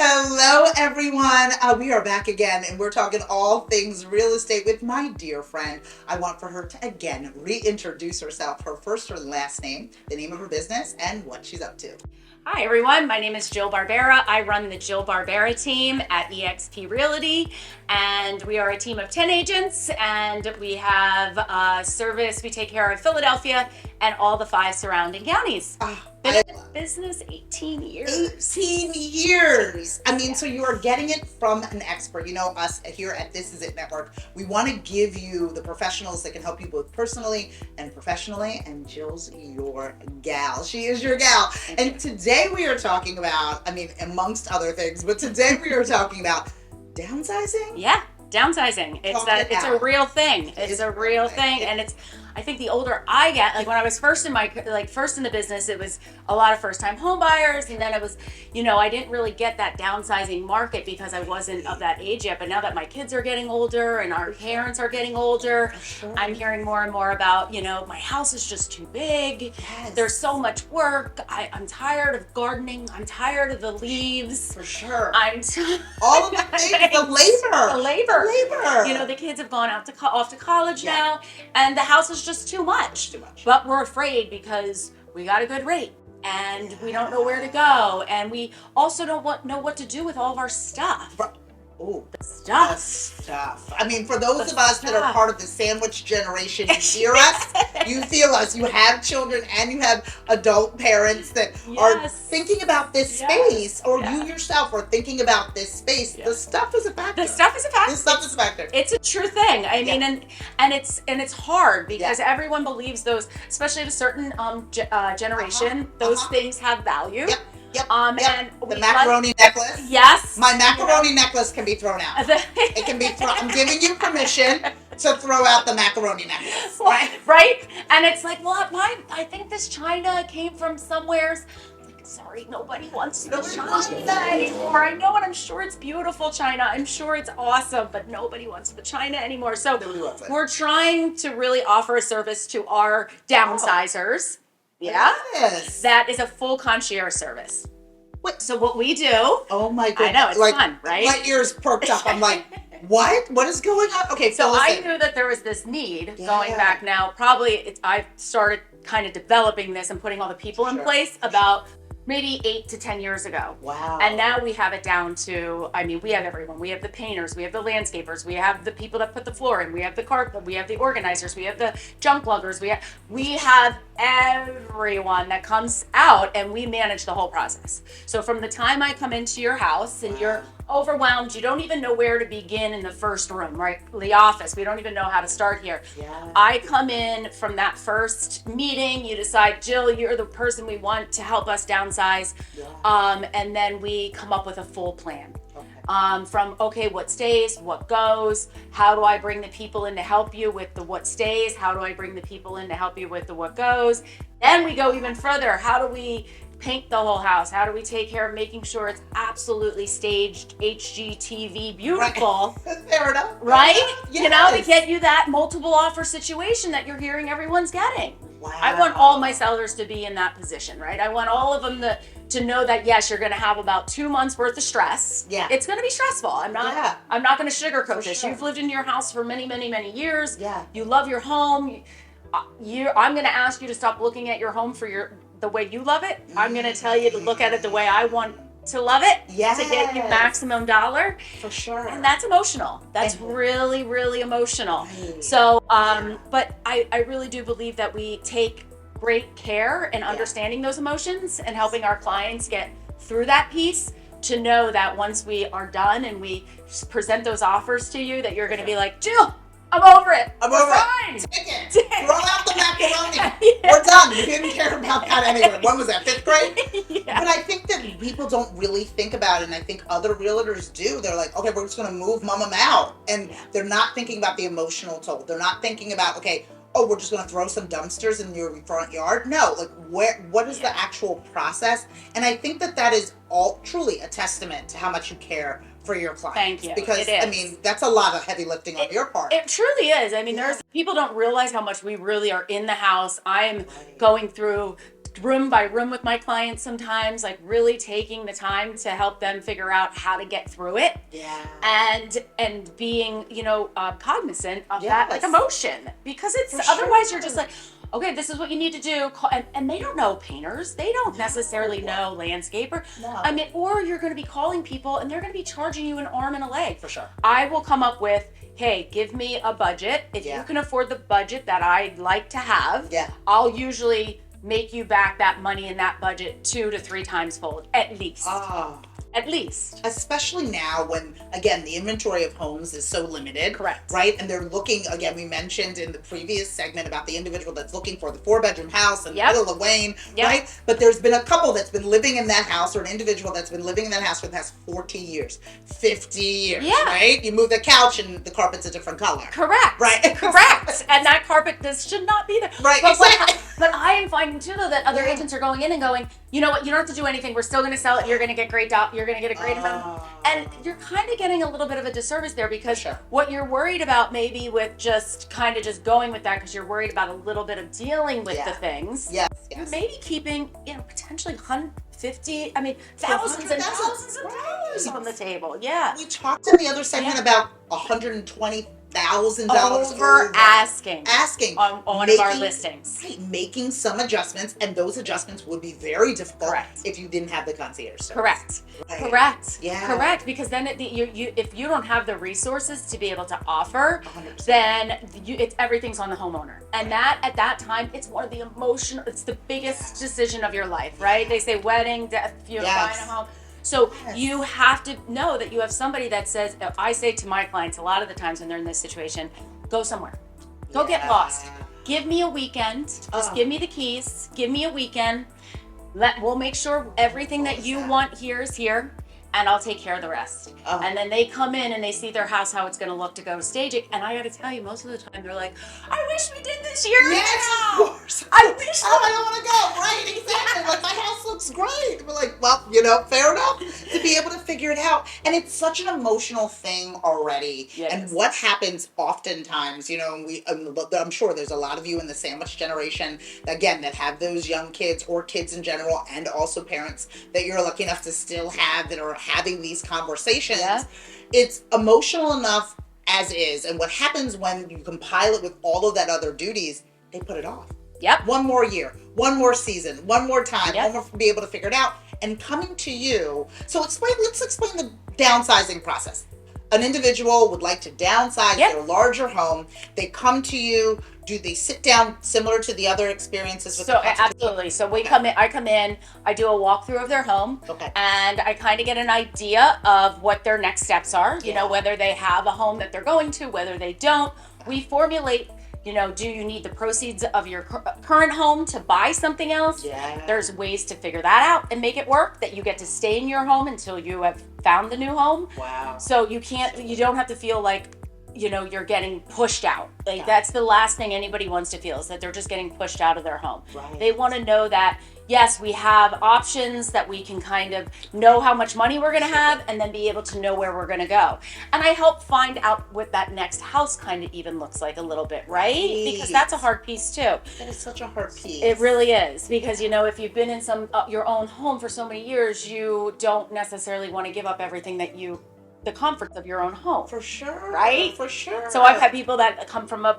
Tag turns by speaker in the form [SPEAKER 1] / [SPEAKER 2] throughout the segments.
[SPEAKER 1] Hello, everyone. We are back again, and we're talking all things real estate with my dear friend. I want for her to again reintroduce herself, her first or last name, the name of her business, and what she's up to.
[SPEAKER 2] Hi everyone, my name is Jill Barbera. I run the Jill Barbera team at eXp Realty, and we are a team of 10 agents, and we have a service. We take care of Philadelphia and all the 5 surrounding counties. Been in business 18 years.
[SPEAKER 1] 18 years. I mean, so you are getting it from an expert. You know, us here at This Is It Network, we want to give you the professionals that can help you both personally and professionally. And Jill's your gal. She is your gal. And today we are talking about, I mean, amongst other things, but today we are talking about downsizing.
[SPEAKER 2] Yeah, downsizing. It's a real thing. It's a real thing, and it's. I think the older I get, like when I was first in the business, it was a lot of first-time home buyers, and then it was, I didn't really get that downsizing market because I wasn't of that age yet. But now that my kids are getting older and our parents are getting older, I'm hearing more and more about, my house is just too big.
[SPEAKER 1] Yes.
[SPEAKER 2] There's so much work. I'm tired of gardening. I'm tired of the leaves.
[SPEAKER 1] For sure.
[SPEAKER 2] All
[SPEAKER 1] of the things, the labor.
[SPEAKER 2] The kids have gone off to college now, and the house is just too much. But we're afraid because we got a good rate and we don't know where to go, and we also don't know what to do with all of our stuff.
[SPEAKER 1] Oh,
[SPEAKER 2] stuff.
[SPEAKER 1] I mean, for those of us that are part of the sandwich generation, you hear us, you feel us. You have children and you have adult parents that are thinking about this space, or you yourself are thinking about this space. The stuff is a factor.
[SPEAKER 2] It's a true thing. I mean, and it's hard because everyone believes those, especially at a certain generation, those things have value.
[SPEAKER 1] Yep.
[SPEAKER 2] And
[SPEAKER 1] the macaroni necklace.
[SPEAKER 2] Yes.
[SPEAKER 1] My macaroni necklace can be thrown out. It can be thrown. I'm giving you permission to throw out the macaroni necklace.
[SPEAKER 2] Right? And it's like, well, I think this china came from somewhere. Sorry, nobody wants the china anymore. I know, and I'm sure it's beautiful china. I'm sure it's awesome, but nobody wants the china anymore. So we're trying to really offer a service to our downsizers.
[SPEAKER 1] Yes.
[SPEAKER 2] That is a full concierge service.
[SPEAKER 1] Wait.
[SPEAKER 2] So what we do.
[SPEAKER 1] Oh my goodness.
[SPEAKER 2] I know, it's fun, right?
[SPEAKER 1] My ears perked up. I'm like, what? What is going on? Okay,
[SPEAKER 2] so I knew that there was this need going back now. Probably I started kind of developing this and putting all the people in place about maybe 8 to 10 years ago.
[SPEAKER 1] Wow.
[SPEAKER 2] And now we have it down to, we have everyone. We have the painters, we have the landscapers, we have the people that put the floor in, we have the carpet, we have the organizers, we have the junk luggers, we have everyone that comes out, and we manage the whole process. So from the time I come into your house and you're overwhelmed, you don't even know where to begin in the first room, right? The office, we don't even know how to start here. I come in from that first meeting, you decide, Jill, you're the person we want to help us downsize, and then we come up with a full plan. From what stays, what goes, how do I bring the people in to help you with the what stays, how do I bring the people in to help you with the what goes. Then we go even further. How do we paint the whole house? How do we take care of making sure it's absolutely staged, HGTV beautiful?
[SPEAKER 1] Fair enough.
[SPEAKER 2] Right? To get you that multiple offer situation that you're hearing everyone's getting.
[SPEAKER 1] Wow.
[SPEAKER 2] I want all my sellers to be in that position, right? I want all of them to know that, yes, you're going to have about 2 months worth of stress.
[SPEAKER 1] Yeah.
[SPEAKER 2] It's going to be stressful. I'm not going to sugarcoat this.
[SPEAKER 1] Sure.
[SPEAKER 2] You've lived in your house for many, many, many years.
[SPEAKER 1] Yeah.
[SPEAKER 2] You love your home. I'm going to ask you to stop looking at your home for the way you love it. I'm going to tell you to look at it the way I want to love it. To get you maximum dollar.
[SPEAKER 1] For sure.
[SPEAKER 2] And that's emotional. That's really, really emotional. Right. So, but I really do believe that we take great care in understanding those emotions and helping our clients get through that piece, to know that once we are done and we present those offers to you, that you're going to be like, Jill, I'm over it.
[SPEAKER 1] Fine. Take it. Throw out the macaroni. We're done. We didn't care about that anyway. When was that? 5th grade? But I think that people don't really think about it, and I think other realtors do. They're like, okay, we're just going to move mom out. And they're not thinking about the emotional toll. They're not thinking about, okay, we're just going to throw some dumpsters in your front yard. No, what is the actual process? And I think that is all truly a testament to how much you care for your clients.
[SPEAKER 2] Thank you.
[SPEAKER 1] Because, that's a lot of heavy lifting on your part.
[SPEAKER 2] It truly is. There's people don't realize how much we really are in the house. I'm going through room by room with my clients sometimes, like really taking the time to help them figure out how to get through it.
[SPEAKER 1] Yeah.
[SPEAKER 2] And being, cognizant of
[SPEAKER 1] Yes.
[SPEAKER 2] that like emotion, because it's
[SPEAKER 1] For
[SPEAKER 2] otherwise
[SPEAKER 1] sure.
[SPEAKER 2] you're just like, okay, this is what you need to do. And they don't know painters. They don't necessarily know landscaper.
[SPEAKER 1] No.
[SPEAKER 2] I mean, or you're going to be calling people and they're going to be charging you an arm and a leg.
[SPEAKER 1] For sure.
[SPEAKER 2] I will come up with, hey, give me a budget. If
[SPEAKER 1] Yeah.
[SPEAKER 2] you can afford the budget that I'd like to have,
[SPEAKER 1] Yeah.
[SPEAKER 2] I'll usually make you back that money in that budget 2 to 3 times fold, at least.
[SPEAKER 1] Oh.
[SPEAKER 2] At least.
[SPEAKER 1] Especially now when, again, the inventory of homes is so limited.
[SPEAKER 2] Correct.
[SPEAKER 1] Right? And they're looking, again, we mentioned in the previous segment about the individual that's looking for the 4-bedroom house in the
[SPEAKER 2] Yep.
[SPEAKER 1] middle of Wayne,
[SPEAKER 2] Yep.
[SPEAKER 1] right? But there's been a couple that's been living in that house, or an individual that's been living in that house for the past 40 years, 50 years,
[SPEAKER 2] Yeah.
[SPEAKER 1] right? You move the couch and the carpet's a different color.
[SPEAKER 2] Correct.
[SPEAKER 1] Right.
[SPEAKER 2] Correct. And that carpet, this should not be there.
[SPEAKER 1] Right,
[SPEAKER 2] But,
[SPEAKER 1] exactly.
[SPEAKER 2] but I am finding too, though, that other
[SPEAKER 1] Yeah.
[SPEAKER 2] agents are going in and going, you know what, you don't have to do anything. We're still going to sell it. You're going to get you're going to get a great amount. And you're kind of getting a little bit of a disservice there, because
[SPEAKER 1] Sure.
[SPEAKER 2] what you're worried about maybe with just kind of just going with that, because you're worried about a little bit of dealing with
[SPEAKER 1] Yeah.
[SPEAKER 2] the things.
[SPEAKER 1] Yes,
[SPEAKER 2] You're
[SPEAKER 1] yes.
[SPEAKER 2] maybe keeping, potentially thousands and thousands of dollars on the table. Yeah.
[SPEAKER 1] We talked in the other segment
[SPEAKER 2] Yeah.
[SPEAKER 1] about $120,000
[SPEAKER 2] Over asking on one of our
[SPEAKER 1] making-
[SPEAKER 2] listings.
[SPEAKER 1] Right, making some adjustments, and those adjustments would be very difficult
[SPEAKER 2] Correct.
[SPEAKER 1] if you didn't have the concierge service.
[SPEAKER 2] Correct.
[SPEAKER 1] Right.
[SPEAKER 2] Correct.
[SPEAKER 1] Yeah.
[SPEAKER 2] Correct. Because then if you don't have the resources to be able to offer,
[SPEAKER 1] 100%.
[SPEAKER 2] then everything's on the homeowner. And that at that time, it's one of the it's the biggest decision of your life, right? They say wedding, death, buying
[SPEAKER 1] Yes.
[SPEAKER 2] a home. So
[SPEAKER 1] Yes.
[SPEAKER 2] you have to know that you have somebody that says, I say to my clients a lot of the times when they're in this situation, go somewhere. Go get
[SPEAKER 1] Yeah.
[SPEAKER 2] lost. Give me a weekend. Just give me the keys. Give me a weekend. We'll make sure everything that you want here is here, and I'll take care of the rest.
[SPEAKER 1] Oh.
[SPEAKER 2] And then they come in and they see their house, how it's going to look to go stage it. And I got to tell you, most of the time they're like, I wish we did this year.
[SPEAKER 1] Yes,
[SPEAKER 2] now.
[SPEAKER 1] of course.
[SPEAKER 2] I wish.
[SPEAKER 1] Oh, I don't want to go. Right, exactly. Like, my house looks great. We're like, well, fair enough, to be able to figure it out. And it's such an emotional thing already.
[SPEAKER 2] Yes.
[SPEAKER 1] And what happens oftentimes, I'm sure there's a lot of you in the sandwich generation, again, that have those young kids, or kids in general, and also parents that you're lucky enough to still have, that are having these conversations.
[SPEAKER 2] Yeah.
[SPEAKER 1] It's emotional enough as is. And what happens when you compile it with all of that other duties, they put it off.
[SPEAKER 2] Yep.
[SPEAKER 1] One more year, one more season, one more time,
[SPEAKER 2] Yep.
[SPEAKER 1] one more be able to figure it out. And coming to you, so let's explain the downsizing process. An individual would like to downsize
[SPEAKER 2] Yep.
[SPEAKER 1] their larger home. They come to you. Do they sit down similar to the other experiences with
[SPEAKER 2] So
[SPEAKER 1] the consultation?
[SPEAKER 2] absolutely. So I come in, I do a walkthrough of their home,
[SPEAKER 1] Okay.
[SPEAKER 2] and I kind of get an idea of what their next steps are.
[SPEAKER 1] Yeah.
[SPEAKER 2] Whether they have a home that they're going to, whether they don't. We formulate. Do you need the proceeds of your current home to buy something else?
[SPEAKER 1] Yeah.
[SPEAKER 2] There's ways to figure that out and make it work, that you get to stay in your home until you have found the new home.
[SPEAKER 1] Wow.
[SPEAKER 2] So you don't have to feel like, you're getting pushed out. Like,
[SPEAKER 1] Yeah.
[SPEAKER 2] that's the last thing anybody wants to feel, is that they're just getting pushed out of their home.
[SPEAKER 1] Right.
[SPEAKER 2] They want to know that, yes, we have options, that we can kind of know how much money we're going to have, and then be able to know where we're going to go. And I help find out what that next house kind of even looks like a little bit, right? Because that's a hard piece too.
[SPEAKER 1] That is such a hard piece.
[SPEAKER 2] It really is, because if you've been in your own home for so many years, you don't necessarily want to give up everything the comforts of your own home.
[SPEAKER 1] For sure.
[SPEAKER 2] Right?
[SPEAKER 1] For sure.
[SPEAKER 2] So I've had people that come from a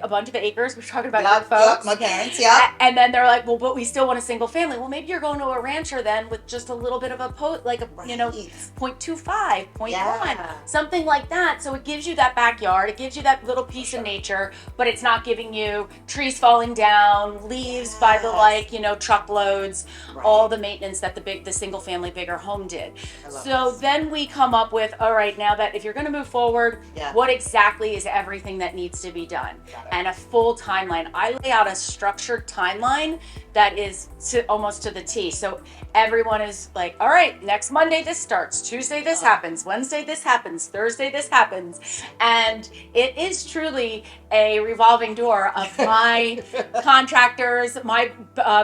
[SPEAKER 2] bunch of acres. We're talking about our folks.
[SPEAKER 1] my parents, yeah.
[SPEAKER 2] And then they're like, well, but we still want a single family. Well, maybe you're going to a rancher then with just a little bit of a 0.25, 0.1,
[SPEAKER 1] Yeah.
[SPEAKER 2] something like that. So it gives you that backyard. It gives you that little piece of nature, but it's not giving you trees falling down, leaves by the truckloads,
[SPEAKER 1] Right.
[SPEAKER 2] all the maintenance that the single family bigger home did.
[SPEAKER 1] I love
[SPEAKER 2] So
[SPEAKER 1] this.
[SPEAKER 2] then we come up with, all right, now that if you're going to move forward,
[SPEAKER 1] Yeah.
[SPEAKER 2] what exactly is everything that needs to be done?
[SPEAKER 1] Got it.
[SPEAKER 2] And a full timeline. I lay out a structured timeline that is almost to the T. So everyone is like, all right, next Monday this starts, Tuesday this happens, Wednesday this happens, Thursday this happens. And it is truly a revolving door of my contractors, my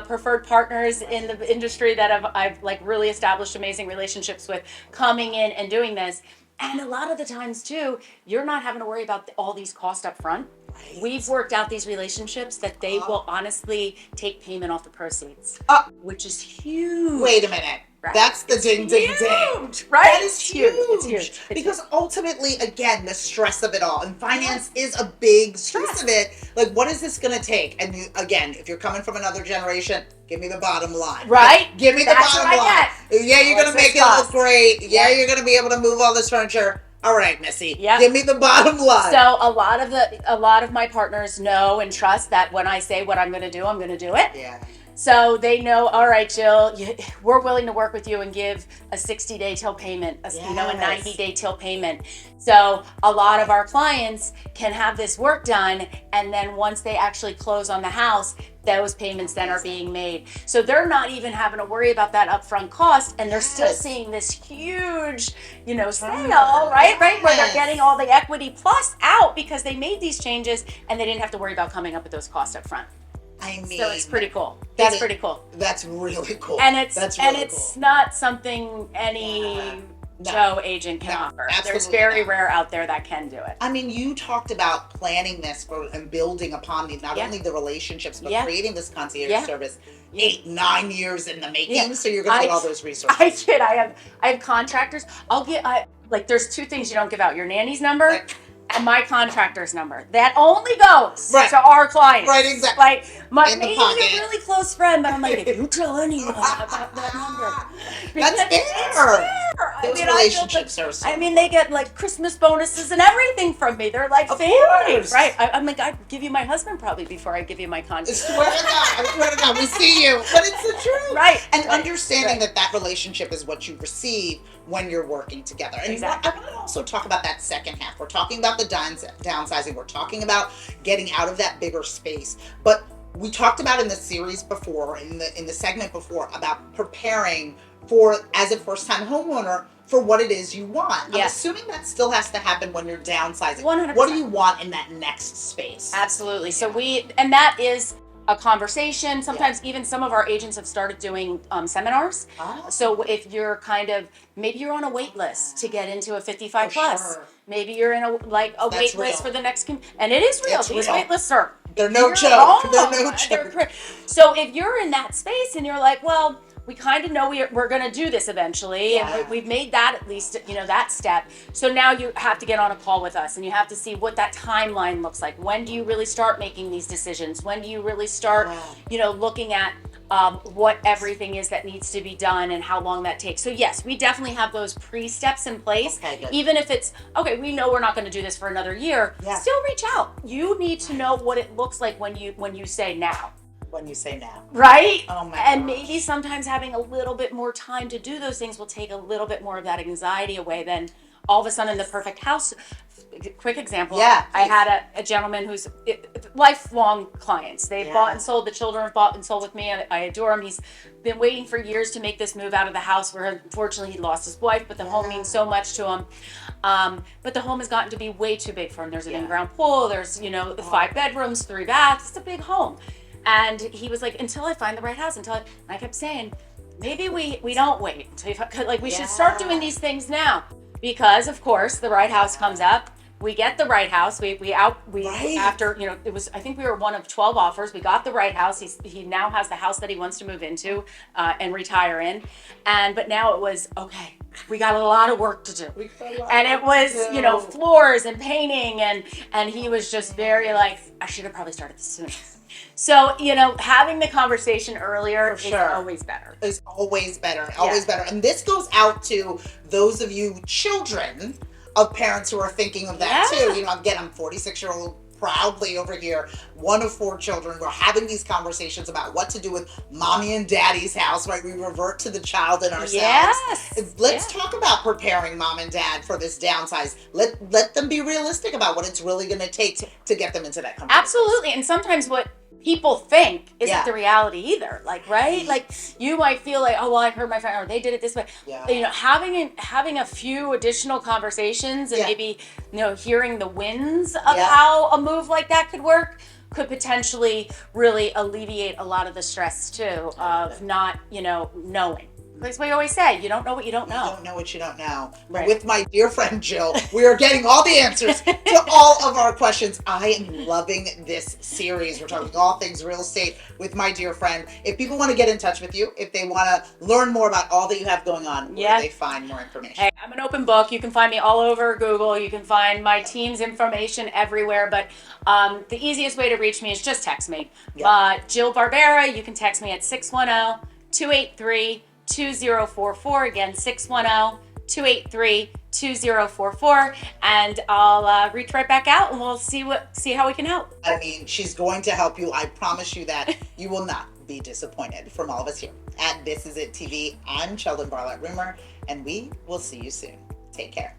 [SPEAKER 2] preferred partners in the industry that I've really established amazing relationships with, coming in and doing this. And a lot of the times too, you're not having to worry about all these costs up front.
[SPEAKER 1] Right.
[SPEAKER 2] We've worked out these relationships that they will honestly take payment off the proceeds, which is huge.
[SPEAKER 1] Wait a minute.
[SPEAKER 2] Right.
[SPEAKER 1] That's the ding, ding, ding.
[SPEAKER 2] Right?
[SPEAKER 1] That is
[SPEAKER 2] huge.
[SPEAKER 1] huge.
[SPEAKER 2] It's huge. It's
[SPEAKER 1] because
[SPEAKER 2] huge.
[SPEAKER 1] ultimately, again, the stress of it all, and finance is a big piece of it. Like, what is this going to take? And again, if you're coming from another generation, give me the bottom line.
[SPEAKER 2] Right?
[SPEAKER 1] Give me the bottom line. Yeah, you're going to make it look great. Yeah, you're going to be able to move all this furniture. All right, Missy.
[SPEAKER 2] Yep.
[SPEAKER 1] Give me the bottom line.
[SPEAKER 2] So a lot of my partners know and trust that when I say what I'm going to do, I'm going to do it.
[SPEAKER 1] Yeah.
[SPEAKER 2] So they know, all right, Jill, we're willing to work with you and give a 60-day till payment, a 90-day till payment. So a lot of our clients can have this work done, and then once they actually close on the house, those payments then are being made. So they're not even having to worry about that upfront cost, and they're still seeing this huge, sale, right? Where they're getting all the equity plus out because they made these changes and they didn't have to worry about coming up with those costs up front.
[SPEAKER 1] I mean,
[SPEAKER 2] so it's pretty cool. Pretty cool.
[SPEAKER 1] That's really cool.
[SPEAKER 2] And it's not something any Joe agent can offer. There's very rare out there that can do it.
[SPEAKER 1] I mean, you talked about planning this and building upon not only the relationships, but creating this concierge service 8-9 years in the making. So you're going to get all those resources.
[SPEAKER 2] I kid. I have contractors. There's two things you don't give out: your nanny's number. And my contractor's number. That only goes to our clients.
[SPEAKER 1] Right, exactly.
[SPEAKER 2] Like, maybe a really close friend, but I'm like, if you tell anyone about that number.
[SPEAKER 1] That's fair. Those relationships are so
[SPEAKER 2] they get like Christmas bonuses and everything from me. They're like family. Right. I'm like, I'd give you my husband probably before I give you my contractor.
[SPEAKER 1] I swear to God, we see you. But it's the truth.
[SPEAKER 2] Right.
[SPEAKER 1] And understanding that relationship is what you receive when you're working together. And I want to also talk about that second half. We're talking about the downsizing. We're talking about getting out of that bigger space. But we talked about in the series before, in the segment before, about preparing for, as a first-time homeowner, for what it is you want. I'm assuming that still has to happen when you're downsizing.
[SPEAKER 2] 100%.
[SPEAKER 1] What do you want in that next space?
[SPEAKER 2] Absolutely. So and that is a conversation. Sometimes even some of our agents have started doing seminars. So if you're maybe you're on a wait list to get into a 55 plus. Sure. Maybe you're in a wait list for the next, and it is real. These wait lists
[SPEAKER 1] they're no joke. They're no joke.
[SPEAKER 2] So if you're in that space and you're like, well, we kind of know we're going to do this eventually, and we've made that at least, that step. So now you have to get on a call with us, and you have to see what that timeline looks like. When do you really start making these decisions? When do you really start, looking at what everything is that needs to be done and how long that takes? So yes, we definitely have those pre-steps in place. Even if it's, we know we're not going to do this for another year, still reach out. You need to know what it looks like when you say now.
[SPEAKER 1] When you say now.
[SPEAKER 2] Right?
[SPEAKER 1] Oh my
[SPEAKER 2] And
[SPEAKER 1] gosh.
[SPEAKER 2] maybe sometimes having a little bit more time to do those things will take a little bit more of that anxiety away than all of a sudden the perfect house. Quick example.
[SPEAKER 1] Yeah.
[SPEAKER 2] I had a gentleman who's lifelong clients. They've bought and sold. The children have bought and sold with me. I adore him. He's been waiting for years to make this move out of the house where unfortunately he lost his wife, but the home means so much to him. But the home has gotten to be way too big for him. There's an in-ground pool. There's, 5 bedrooms, 3 baths. It's a big home. And he was like, until I find the right house, and I kept saying, maybe we don't wait. We should start doing these things now. Because of course the right house comes up. We get the right house. After, it was, I think we were one of 12 offers. We got the right house. He now has the house that he wants to move into and retire in. But now it was, we got a lot of work to do. And it was, floors and painting, and he was just very like, I should have probably started this sooner. So, having the conversation earlier is always better.
[SPEAKER 1] It's always better. Always better. And this goes out to those of you children of parents who are thinking of that too. Again, I'm 46-year-old proudly over here, one of 4 children. We're having these conversations about what to do with mommy and daddy's house, right? We revert to the child in ourselves.
[SPEAKER 2] Yes.
[SPEAKER 1] Let's talk about preparing mom and dad for this downsize. Let them be realistic about what it's really going to take to get them into that comfort.
[SPEAKER 2] Absolutely. And sometimes what people think isn't the reality either. Like you might feel like, I heard my friend, or they did it this way. Having a few additional conversations and maybe hearing the wins of how a move like that could work could potentially really alleviate a lot of the stress too of not knowing. That's what we always say. You don't know what you don't
[SPEAKER 1] You
[SPEAKER 2] know.
[SPEAKER 1] don't know what you don't know. But
[SPEAKER 2] Right.
[SPEAKER 1] with my dear friend Jill, we are getting all the answers to all of our questions. I am loving this series. We're talking all things real estate with my dear friend. If people want to get in touch with you, if they want to learn more about all that you have going on, where do they find more information?
[SPEAKER 2] Hey, I'm an open book. You can find me all over Google. You can find my team's information everywhere. But the easiest way to reach me is just text me. Jill Barbera, you can text me at 610-283-2044. Again, 610-283-2044. And I'll reach right back out and we'll see how we can help.
[SPEAKER 1] I mean, she's going to help you. I promise you that. You will not be disappointed. From all of us here at This Is It TV, I'm Sheldon Barlett Rumor, and we will see you soon. Take care.